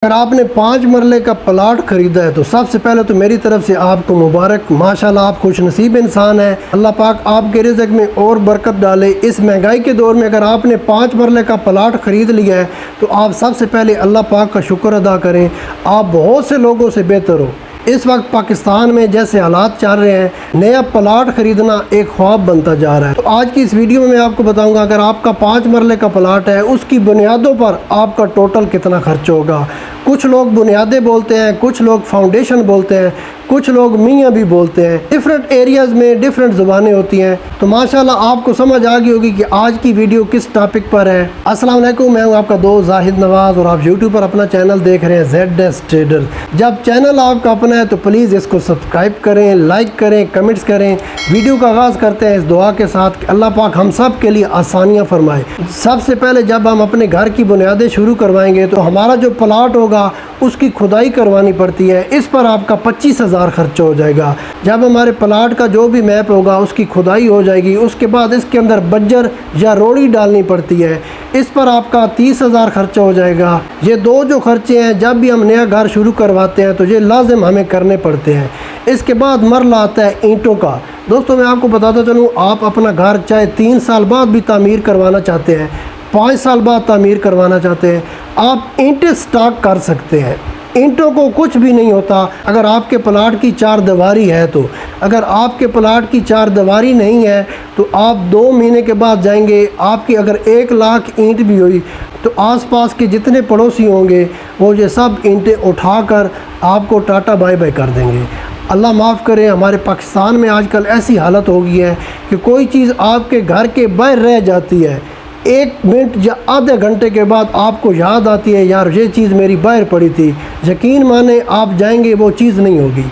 अगर आपने 5 मरले का प्लाट खरीदा है तो सबसे पहले तो मेरी तरफ से आपको मुबारक। माशाल्लाह आप खुश नसीब इंसान हैं। अल्लाह पाक आपके रिज़्क़ में और बरकत डाले। इस महंगाई के दौर में अगर आपने 5 मरले का प्लाट ख़रीद लिया है तो आप सबसे पहले अल्लाह पाक का शुक्र अदा करें। आप बहुत से लोगों से बेहतर हो। इस वक्त पाकिस्तान में जैसे हालात चल रहे हैं, नया प्लाट ख़रीदना एक ख्वाब बनता जा रहा है। तो आज की इस वीडियो में मैं आपको बताऊंगा अगर आपका 5 मरले का प्लाट है, उसकी बुनियादों पर आपका टोटल कितना खर्च होगा। कुछ लोग बुनियादें बोलते हैं, कुछ लोग फाउंडेशन बोलते हैं, कुछ लोग मियाँ भी बोलते हैं। डिफरेंट एरियाज़ में डिफरेंट ज़ुबानें होती हैं। तो माशाल्लाह आपको समझ आ गई होगी कि आज की वीडियो किस टॉपिक पर है। अस्सलाम वालेकुम, मैं हूँ आपका दोस्त जाहिद नवाज़ और आप यूट्यूब पर अपना चैनल देख रहे हैं ZS ट्रेडर। जब चैनल आपका अपना है तो प्लीज़ इसको सब्सक्राइब करें, लाइक करें, कमेंट्स करें। वीडियो का आगाज़ करते हैं इस दुआ के साथ कि अल्लाह पाक हम सब के लिए आसानियाँ फरमाए। सबसे पहले जब हम अपने घर की बुनियादें शुरू करवाएंगे तो हमारा जो प्लाट होगा उसकी खुदाई करवानी पड़ती है। इस पर आपका 25,000 खर्च हो जाएगा। जब हमारे प्लाट का जो भी मैप होगा उसकी खुदाई हो जाएगी, उसके बाद इसके अंदर बज्जर या रोड़ी डालनी पड़ती है, इस पर आपका 30,000 खर्चा हो जाएगा। ये दो जो खर्चे हैं जब भी हम नया घर शुरू करवाते हैं तो ये लाजिम हमें करने पड़ते हैं। इसके बाद मरला आता है ईंटों का। दोस्तों मैं आपको बताता चलूँ, आप अपना घर चाहे 3 साल बाद भी तामीर करवाना चाहते हैं, 5 साल बाद तामीर करवाना चाहते हैं, आप ईंटें स्टॉक कर सकते हैं। ईंटों को कुछ भी नहीं होता। अगर आपके प्लाट की 4 दीवारी है तो अगर आपके प्लाट की 4 दीवारी नहीं है तो आप 2 महीने के बाद जाएंगे, आपकी अगर 1 लाख ईंट भी हुई तो आसपास के जितने पड़ोसी होंगे वो ये सब ईंटें उठाकर आपको टाटा बाय बाय कर देंगे। अल्लाह माफ़ करे, हमारे पाकिस्तान में आजकल ऐसी हालत हो गई है कि कोई चीज़ आपके घर के बाहर रह जाती है, 1 मिनट या आधे घंटे के बाद आपको याद आती है यार ये चीज़ मेरी बाहर पड़ी थी। यकीन माने आप जाएंगे वो चीज़ नहीं होगी।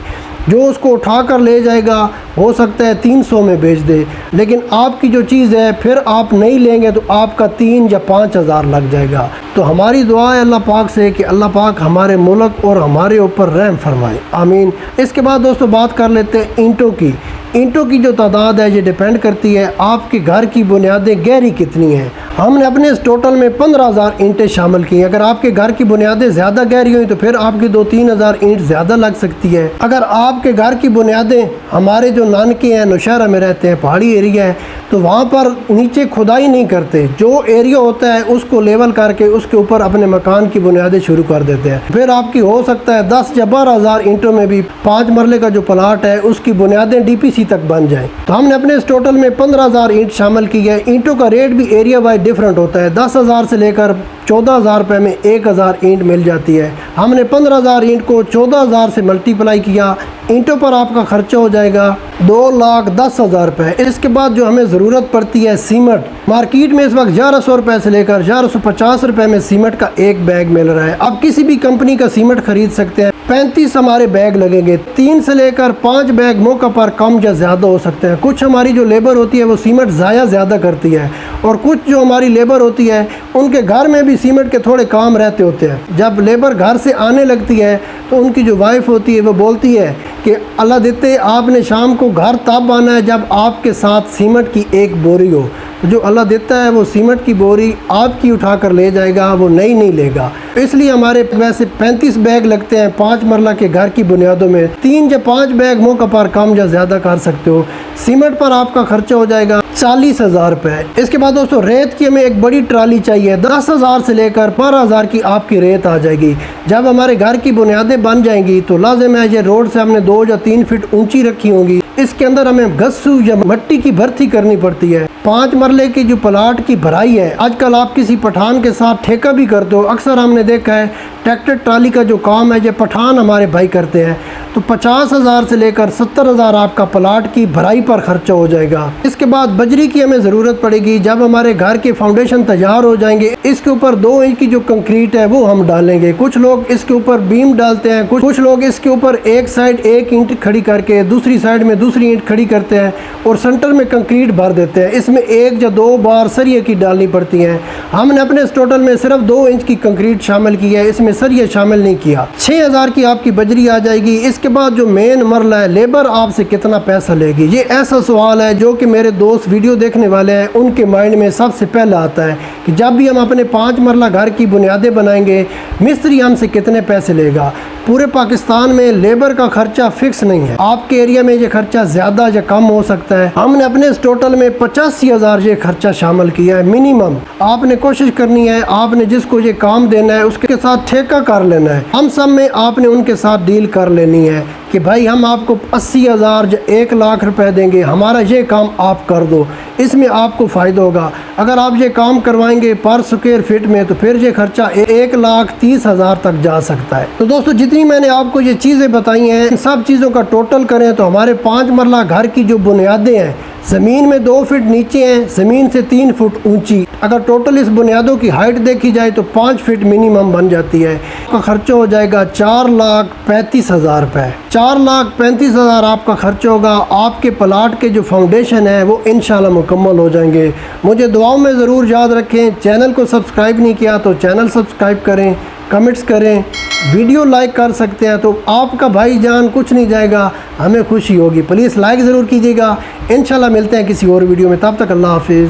जो उसको उठा कर ले जाएगा हो सकता है 300 में बेच दे, लेकिन आपकी जो चीज़ है फिर आप नहीं लेंगे तो आपका 3 या 5,000 लग जाएगा। तो हमारी दुआ है अल्लाह पाक से कि अल्लाह पाक हमारे मुल्क और हमारे ऊपर रहम फरमाए, आमीन। इसके बाद दोस्तों बात कर लेते हैं ईंटों की। ईंटों की जो तादाद है ये डिपेंड करती है आपके घर की बुनियादें गहरी कितनी हैं। हमने अपने इस टोटल में 15,000 ईंटें शामिल की हैं। अगर आपके घर की बुनियादें ज़्यादा गहरी हुई तो फिर आपकी 2-3 हज़ार ईंट ज़्यादा लग सकती है। अगर आपके घर की बुनियादें, हमारे जो नानके हैं नौशहरा में रहते हैं, पहाड़ी एरिया है, तो वहाँ पर नीचे खुदाई नहीं करते। जो एरिया होता है उसको लेवल करके उसके ऊपर अपने मकान की बुनियादें शुरू कर देते हैं। फिर आपकी हो सकता है 10 या 12 हज़ार ईंटों में भी 5 मरले का जो प्लाट है उसकी बुनियादें DPC तक बन जाए। तो हमने अपने इस टोटल में 15,000 ईंट शामिल की है। ईंटों का रेट भी एरिया वाइज डिफरेंट होता है। 10,000 से लेकर 14,000 रुपये में 1,000 ईंट मिल जाती है। हमने 15,000 ईंट को 14,000 से मल्टीप्लाई किया, ईंटों पर आपका खर्चा हो जाएगा 2,10,000 रुपये। इसके बाद जो हमें ज़रूरत पड़ती है सीमेंट, मार्केट में इस वक्त 1,100 रुपये से लेकर 1,150 रुपये में सीमेंट का एक बैग मिल रहा है। आप किसी भी कंपनी का सीमेंट खरीद सकते हैं। 35 हमारे बैग लगेंगे। 3 से लेकर 5 बैग मौका पर कम या ज़्यादा हो सकते हैं। कुछ हमारी जो लेबर होती है वो सीमेंट ज़्यादा करती है और कुछ जो हमारी लेबर होती है उनके घर में भी सीमेंट के थोड़े काम रहते होते हैं। जब लेबर घर से आने लगती है तो उनकी जो वाइफ होती है वो बोलती है कि अल्लाह देते आपने शाम को घर तब आना है जब आपके साथ सीमेंट की एक बोरी हो। तो जो अल्लाह देता है वो सीमेंट की बोरी आपकी उठा कर ले जाएगा, वो नहीं लेगा। इसलिए हमारे वैसे 35 बैग लगते हैं 5 मरला के घर की बुनियादों में। 3 या 5 बैग मौका पर कम या ज़्यादा कर सकते हो। सीमेंट पर आपका खर्चा हो जाएगा 40,000 रुपये। इसके बाद दोस्तों रेत की हमें एक बड़ी ट्राली चाहिए। 10,000 से लेकर 12,000 की आपकी रेत आ जाएगी। जब हमारे घर की बुनियादें बन जाएंगी तो लाजिम है ये रोड से हमने 2 या 3 फीट ऊंची रखी होंगी। इसके अंदर हमें गस्सू या मिट्टी की भर्ती करनी पड़ती है। 5 मरले की जो प्लाट की भराई है, आजकल आप किसी पठान के साथ ठेका भी करते हो। अक्सर हमने देखा है ट्रैक्टर ट्राली का जो काम है ये पठान हमारे भाई करते हैं। तो 50,000 से लेकर 70,000 आपका प्लाट की भराई पर खर्चा हो जाएगा। इसके बाद बजरी की हमें ज़रूरत पड़ेगी। जब हमारे घर के फाउंडेशन तैयार हो जाएंगे इसके ऊपर 2 इंच की जो कंक्रीट है वो हम डालेंगे। कुछ लोग इसके ऊपर बीम डालते हैं, कुछ लोग इसके ऊपर एक साइड 1 ईंट खड़ी करके दूसरी साइड में दूसरी ईंट खड़ी करते हैं और सेंटर में कंक्रीट भर देते हैं। इसमें 1 या 2 बार सरिये की डालनी पड़ती हैं। हमने अपने इस टोटल में सिर्फ 2 इंच की कंक्रीट शामिल की है, इसमें सरिये शामिल नहीं किया। 6,000 की आपकी बजरी आ जाएगी। इसके बाद जो मेन मरला है लेबर आपसे कितना पैसा लेगी, ये ऐसा सवाल है जो कि मेरे दोस्त वीडियो देखने वाले हैं उनके माइंड में सबसे पहले आता है कि जब भी हम अपने 5 मरला घर की बुनियादें बनाएंगे, मिस्त्री हमसे कितने पैसे लेगा। पूरे पाकिस्तान में लेबर का खर्चा फिक्स नहीं है, आपके एरिया में ये खर्चा ज़्यादा या कम हो सकता है। हमने अपने इस टोटल में 85,000 ये खर्चा शामिल किया है मिनिमम। आपने कोशिश करनी है, आपने जिसको ये काम देना है उसके साथ ठेका कर लेना है। हम सब में आपने उनके साथ डील कर लेनी है कि भाई हम आपको 80,000 या 1 लाख रुपए देंगे, हमारा ये काम आप कर दो, इसमें आपको फ़ायदा होगा। अगर आप ये काम करवाएंगे पर स्क्वायर फीट में तो फिर ये खर्चा 1,30,000 तक जा सकता है। तो दोस्तों जितनी मैंने आपको ये चीज़ें बताई हैं, इन सब चीज़ों का टोटल करें तो हमारे 5 मरला घर की जो बुनियादें हैं, ज़मीन में 2 फीट नीचे हैं, ज़मीन से 3 फुट ऊंची। अगर टोटल इस बुनियादों की हाइट देखी जाए तो 5 फीट मिनिमम बन जाती है। आपका खर्चा हो जाएगा 4,35,000 रुपये। 4,35,000 आपका खर्चा होगा। आपके प्लाट के जो फाउंडेशन है वो इंशाल्लाह मुकम्मल हो जाएंगे। मुझे दुआओं में ज़रूर याद रखें। चैनल को सब्सक्राइब नहीं किया तो चैनल सब्सक्राइब करें, कमेंट्स करें, वीडियो लाइक कर सकते हैं तो आपका भाईजान कुछ नहीं जाएगा, हमें खुशी होगी। प्लीज़ लाइक ज़रूर कीजिएगा। इंशाल्लाह मिलते हैं किसी और वीडियो में, तब तक अल्लाह हाफिज़।